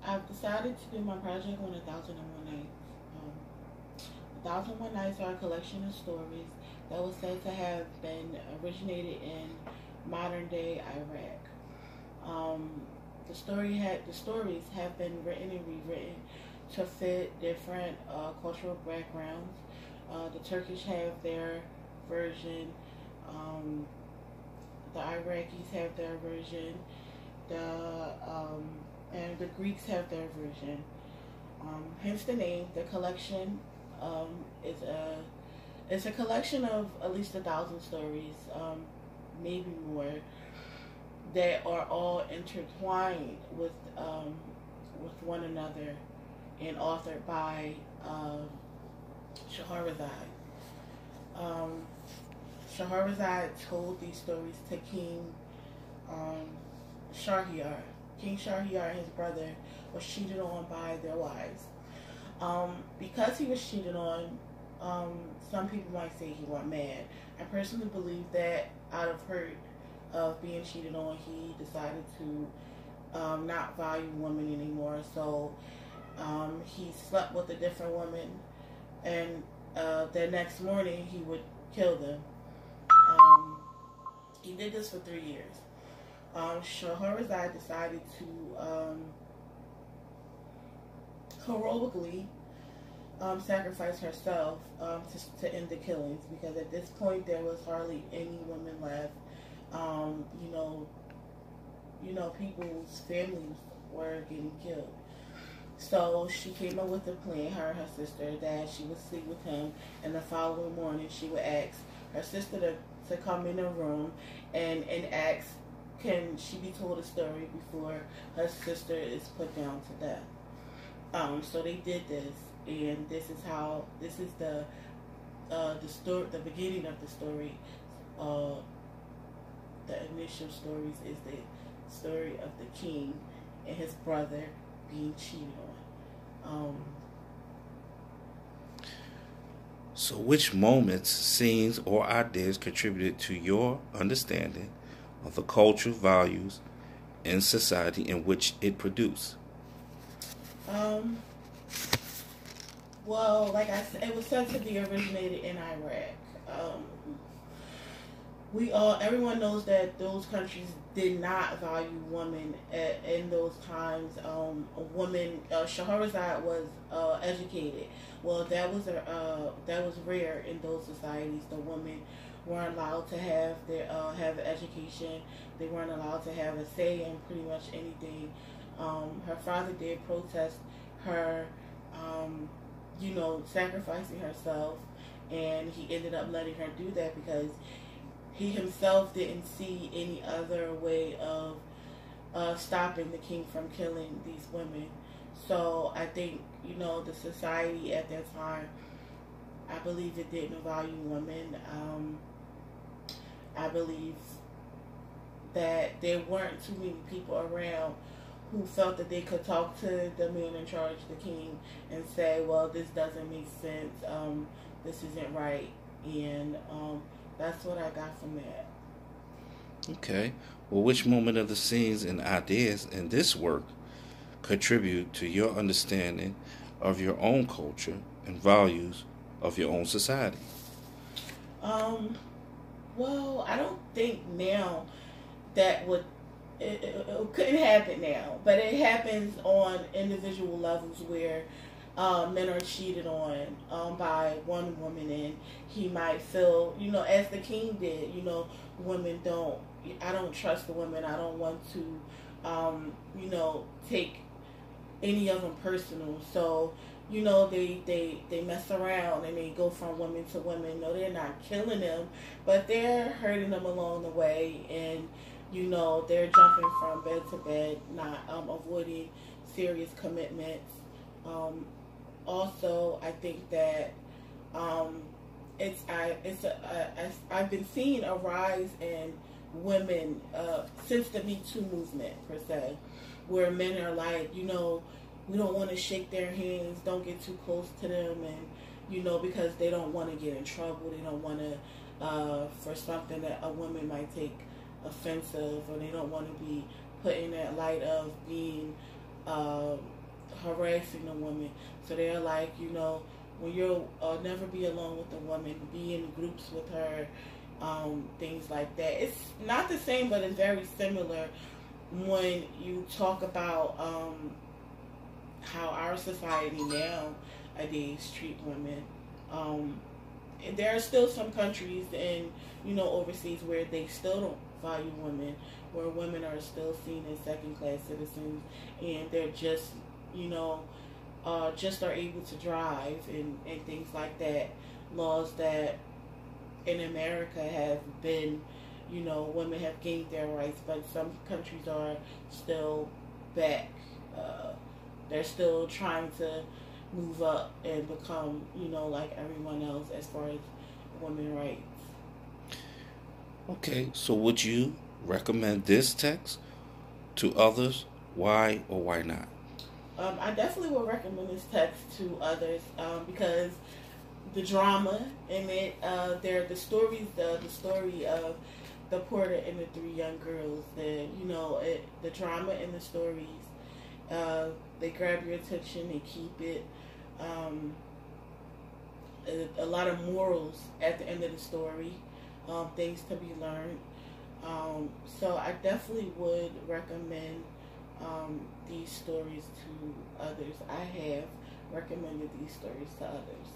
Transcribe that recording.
I've decided to do my project on 1001 Nights. Um, 1001 Nights are a collection of stories that was said to have been originated in modern day Iraq. Um, the stories have been written and rewritten to fit different cultural backgrounds. The Turkish have their version. Um, the Iraqis have their version. The and the Greeks have their version. Hence the name. The collection is a collection of at least 1,000 stories, maybe more, that are all intertwined with one another and authored by Shahrazad. Um, Shahrazad told these stories to um, Shahryar. King Shahryar and his brother was cheated on by their wives. Because he was cheated on, some people might say he went mad. I personally believe that out of hurt of being cheated on, he decided to not value women anymore. So he slept with a different woman, and the next morning he would kill them. Um, he did this for 3 years. Shahrazad decided to heroically sacrifice herself to end the killings, because at this point there was hardly any women left. Um, you know, people's families were getting killed. So she came up with a plan, her and her sister, that she would sleep with him, and the following morning she would ask her sister to come in her room and ask, can she be told a story before her sister is put down to death. So they did this, and this is the story, the beginning of the story. Uh, the initial stories is the story of the king and his brother being cheated on. So, which moments, scenes, or ideas contributed to your understanding of the cultural values and society in which it produced? Um, well, like I said, it was said to be originated in Iraq. Um, everyone knows that those countries did not value women in those times. A woman, Shahrazad was educated. Well, that was rare in those societies. The women weren't allowed to have education. They weren't allowed to have a say in pretty much anything. Her father did protest her, sacrificing herself, and he ended up letting her do that because he himself didn't see any other way of stopping the king from killing these women. So I think, the society at that time, I believe it didn't value women. I believe that there weren't too many people around who felt that they could talk to the man in charge, the king, and say, well, this doesn't make sense, this isn't right, and that's what I got from that. Okay. Well, which moment of the scenes and ideas in this work contribute to your understanding of your own culture and values of your own society? Um, well, I don't think now that would it couldn't happen now, but it happens on individual levels where men are cheated on by one woman, and he might feel, as the king did, women don't. I don't trust the women. I don't want to, take any of them personal. So, they mess around and they go from women to women. No, they're not killing them, but they're hurting them along the way, and they're jumping from bed to bed, not avoiding serious commitments. Um, Also, I think that um, I've been seeing a rise in women since the Me Too movement per se, where men are like, we don't want to shake their hands, don't get too close to them, and because they don't want to get in trouble, they don't want to for something that a woman might take offensive, or they don't want to be put in that light of being um, harassing a woman. So they're like, when you'll never be alone with a woman, be in groups with her, things like that. It's not the same, but it's very similar when you talk about how our society nowadays treat women. And there are still some countries and overseas where they still don't value women, where women are still seen as second class citizens, and they're just are able to drive and things like that. Laws that in America have been, women have gained their rights, but some countries are still back. They're still trying to move up and become, like everyone else as far as women rights. Okay, so would you recommend this text to others? Why or why not? I definitely would recommend this text to others because the drama in it, the stories, the story of the porter and the three young girls. The drama in the stories, they grab your attention, they keep it. A lot of morals at the end of the story, things to be learned. So I definitely would recommend these stories to others. I have recommended these stories to others.